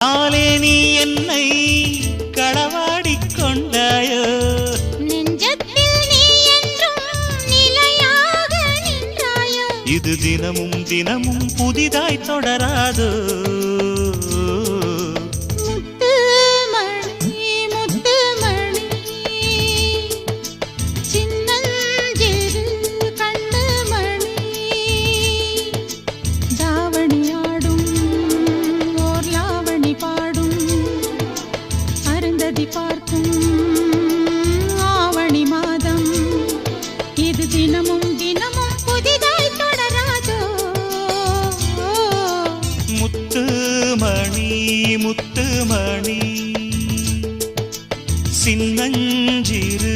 நாளே நீ என்னை களவாடிக் கொண்டாயோ நெஞ்சத்தில் நீ என்றும் நிலையாக நின்றாயோ இது தினமும் தினமும் புதிதாய் தொடராதோ தினமும் தினமும் புதிதாய் தொடராதோ முத்துமணி முத்துமணி சின்னஞ்சிறு